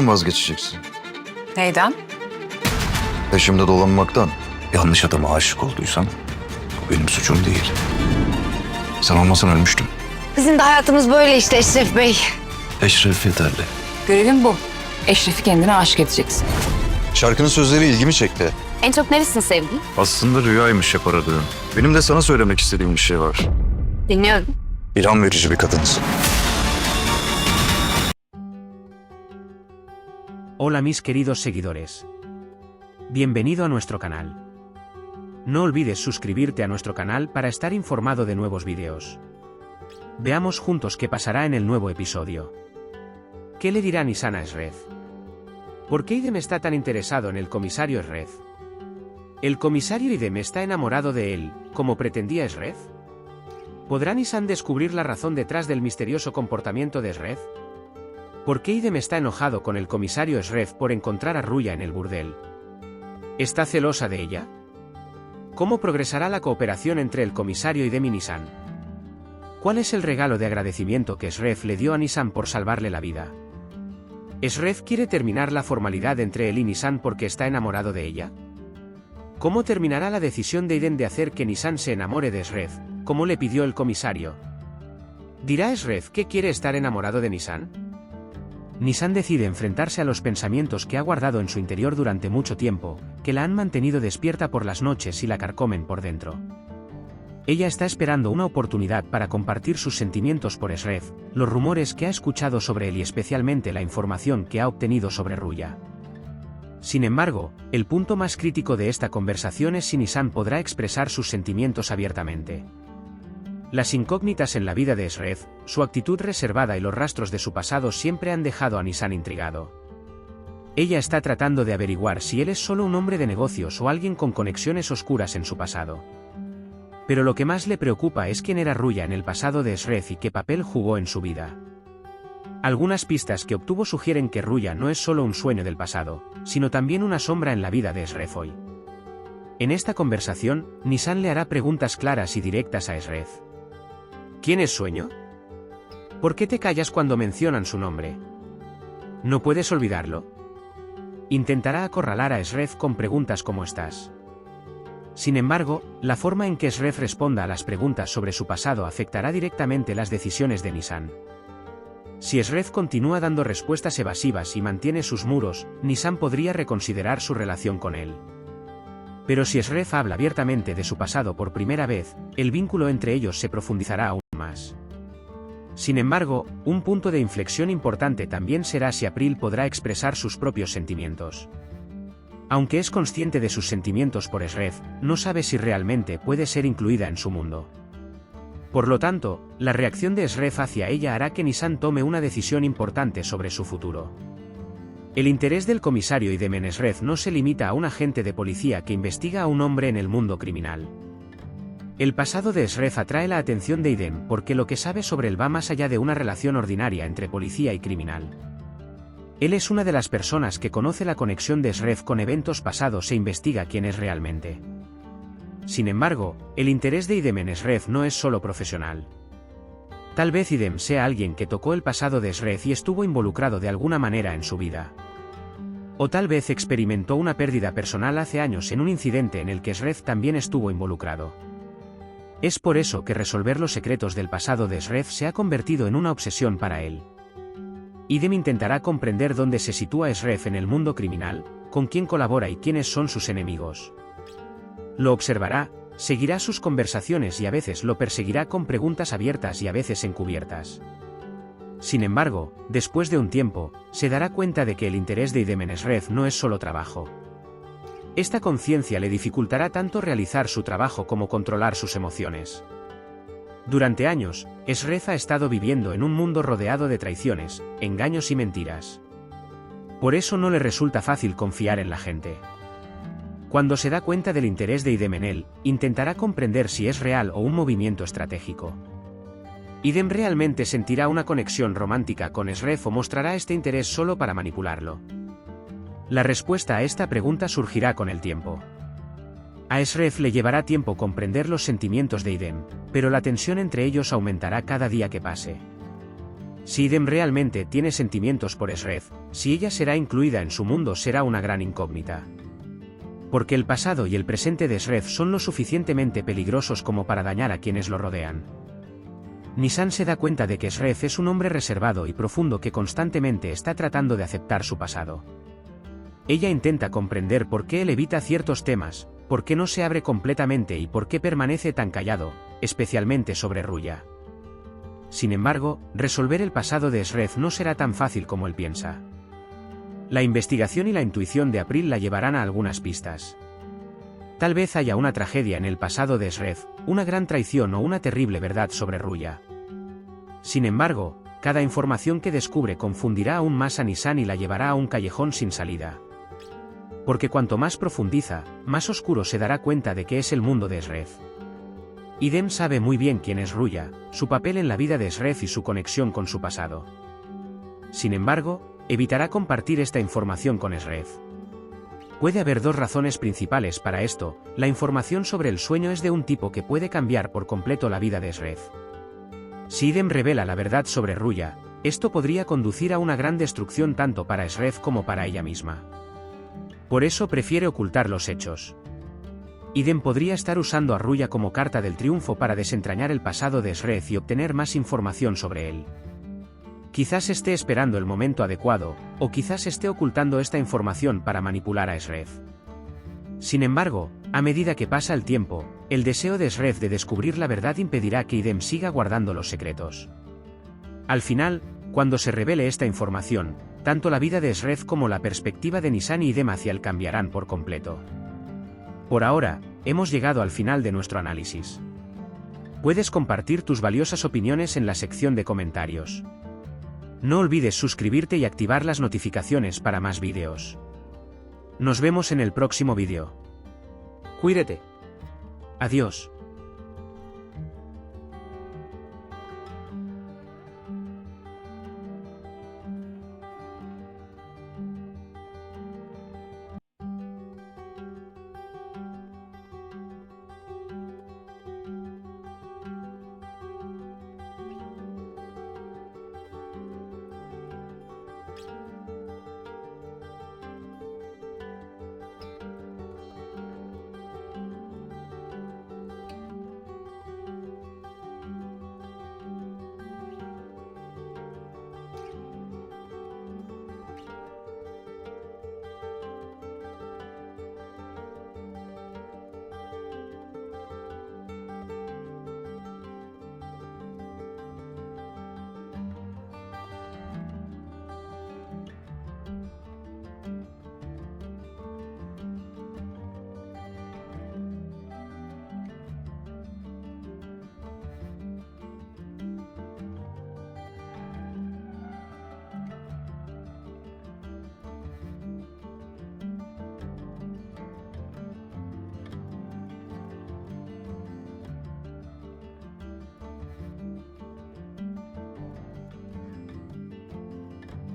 Vazgeçeceksin. Neyden? Peşimde dolanmaktan. Yanlış adama aşık olduysan bu benim suçum değil. Sen olmasan ölmüştüm. Bizim de hayatımız böyle işte Eşref Bey. Eşref yeterli. Görevin bu. Eşref'i kendine aşık edeceksin. Şarkının sözleri ilgimi çekti. En çok neresini sevdin? Aslında rüyaymış hep aradığım. Benim de sana söylemek istediğim bir şey var. Dinliyorum. İlham verici bir kadınsın. Hola mis queridos seguidores. Bienvenido a nuestro canal. No olvides suscribirte a nuestro canal para estar informado de nuevos videos. Veamos juntos qué pasará en el nuevo episodio. ¿Qué le dirá Nisan a Eşref? ¿Por qué Idem está tan interesado en el comisario Eşref? ¿El comisario Idem está enamorado de él, como pretendía Eşref? ¿Podrá Nisan descubrir la razón detrás del misterioso comportamiento de Eşref? ¿Por qué Idem está enojado con el comisario Eşref por encontrar a Ruya en el burdel? ¿Está celosa de ella? ¿Cómo progresará la cooperación entre el comisario Idem y Nisan? ¿Cuál es el regalo de agradecimiento que Eşref le dio a Nisan por salvarle la vida? ¿Eşref quiere terminar la formalidad entre él y Nisan porque está enamorado de ella? ¿Cómo terminará la decisión de Idem de hacer que Nisan se enamore de Eşref, como le pidió el comisario? ¿Dirá Eşref que quiere estar enamorado de Nisan? Nisan decide enfrentarse a los pensamientos que ha guardado en su interior durante mucho tiempo, que la han mantenido despierta por las noches y la carcomen por dentro. Ella está esperando una oportunidad para compartir sus sentimientos por Eşref, los rumores que ha escuchado sobre él y especialmente la información que ha obtenido sobre Ruya. Sin embargo, el punto más crítico de esta conversación es si Nisan podrá expresar sus sentimientos abiertamente. Las incógnitas en la vida de Eşref, su actitud reservada y los rastros de su pasado siempre han dejado a Nisan intrigado. Ella está tratando de averiguar si él es solo un hombre de negocios o alguien con conexiones oscuras en su pasado. Pero lo que más le preocupa es quién era Ruya en el pasado de Eşref y qué papel jugó en su vida. Algunas pistas que obtuvo sugieren que Ruya no es solo un sueño del pasado, sino también una sombra en la vida de Eşref hoy. En esta conversación, Nisan le hará preguntas claras y directas a Eşref. ¿Quién es Sueño? ¿Por qué te callas cuando mencionan su nombre? ¿No puedes olvidarlo? Intentará acorralar a Eşref con preguntas como estas. Sin embargo, la forma en que Eşref responda a las preguntas sobre su pasado afectará directamente las decisiones de Nisan. Si Eşref continúa dando respuestas evasivas y mantiene sus muros, Nisan podría reconsiderar su relación con él. Pero si Eşref habla abiertamente de su pasado por primera vez, el vínculo entre ellos se profundizará aún más. Sin embargo, un punto de inflexión importante también será si April podrá expresar sus propios sentimientos. Aunque es consciente de sus sentimientos por Eşref, no sabe si realmente puede ser incluida en su mundo. Por lo tanto, la reacción de Eşref hacia ella hará que Nisan tome una decisión importante sobre su futuro. El interés del comisario Idem en Eşref no se limita a un agente de policía que investiga a un hombre en el mundo criminal. El pasado de Eşref atrae la atención de Idem porque lo que sabe sobre él va más allá de una relación ordinaria entre policía y criminal. Él es una de las personas que conoce la conexión de Eşref con eventos pasados e investiga quién es realmente. Sin embargo, el interés de Idem en Eşref no es solo profesional. Tal vez Idem sea alguien que tocó el pasado de Eşref y estuvo involucrado de alguna manera en su vida. O tal vez experimentó una pérdida personal hace años en un incidente en el que Eşref también estuvo involucrado. Es por eso que resolver los secretos del pasado de Eşref se ha convertido en una obsesión para él. Idem intentará comprender dónde se sitúa Eşref en el mundo criminal, con quién colabora y quiénes son sus enemigos. Lo observará, seguirá sus conversaciones y a veces lo perseguirá con preguntas abiertas y a veces encubiertas. Sin embargo, después de un tiempo, se dará cuenta de que el interés de Idem en Eşref no es solo trabajo. Esta conciencia le dificultará tanto realizar su trabajo como controlar sus emociones. Durante años, Eşref ha estado viviendo en un mundo rodeado de traiciones, engaños y mentiras. Por eso no le resulta fácil confiar en la gente. Cuando se da cuenta del interés de Idem en él, intentará comprender si es real o un movimiento estratégico. Idem realmente sentirá una conexión romántica con Eşref o mostrará este interés solo para manipularlo. La respuesta a esta pregunta surgirá con el tiempo. A Eşref le llevará tiempo comprender los sentimientos de Idem, pero la tensión entre ellos aumentará cada día que pase. Si Idem realmente tiene sentimientos por Sred, si ella será incluida en su mundo será una gran incógnita. Porque el pasado y el presente de Sred son lo suficientemente peligrosos como para dañar a quienes lo rodean. Nissan se da cuenta de que Sred es un hombre reservado y profundo que constantemente está tratando de aceptar su pasado. Ella intenta comprender por qué él evita ciertos temas, por qué no se abre completamente y por qué permanece tan callado, especialmente sobre Ruya. Sin embargo, resolver el pasado de Sred no será tan fácil como él piensa. La investigación y la intuición de April la llevarán a algunas pistas. Tal vez haya una tragedia en el pasado de Sred, una gran traición o una terrible verdad sobre Ruya. Sin embargo, cada información que descubre confundirá aún más a Nissan y la llevará a un callejón sin salida. Porque cuanto más profundiza, más oscuro se dará cuenta de que es el mundo de Sred. Idem sabe muy bien quién es Ruya, su papel en la vida de Sred y su conexión con su pasado. Sin embargo, evitará compartir esta información con Sred. Puede haber dos razones principales para esto. La información sobre el sueño es de un tipo que puede cambiar por completo la vida de Sred. Si Idem revela la verdad sobre Ruya, esto podría conducir a una gran destrucción tanto para Sred como para ella misma. Por eso prefiere ocultar los hechos. Idem podría estar usando a Ruya como carta del triunfo para desentrañar el pasado de Sred y obtener más información sobre él. Quizás esté esperando el momento adecuado, o quizás esté ocultando esta información para manipular a Sred. Sin embargo, a medida que pasa el tiempo, el deseo de Sred de descubrir la verdad impedirá que Idem siga guardando los secretos. Al final, cuando se revele esta información, tanto la vida de Sred como la perspectiva de Nissan y Idem hacia él cambiarán por completo. Por ahora, hemos llegado al final de nuestro análisis. Puedes compartir tus valiosas opiniones en la sección de comentarios. No olvides suscribirte y activar las notificaciones para más vídeos. Nos vemos en el próximo vídeo. Cuídate. Adiós.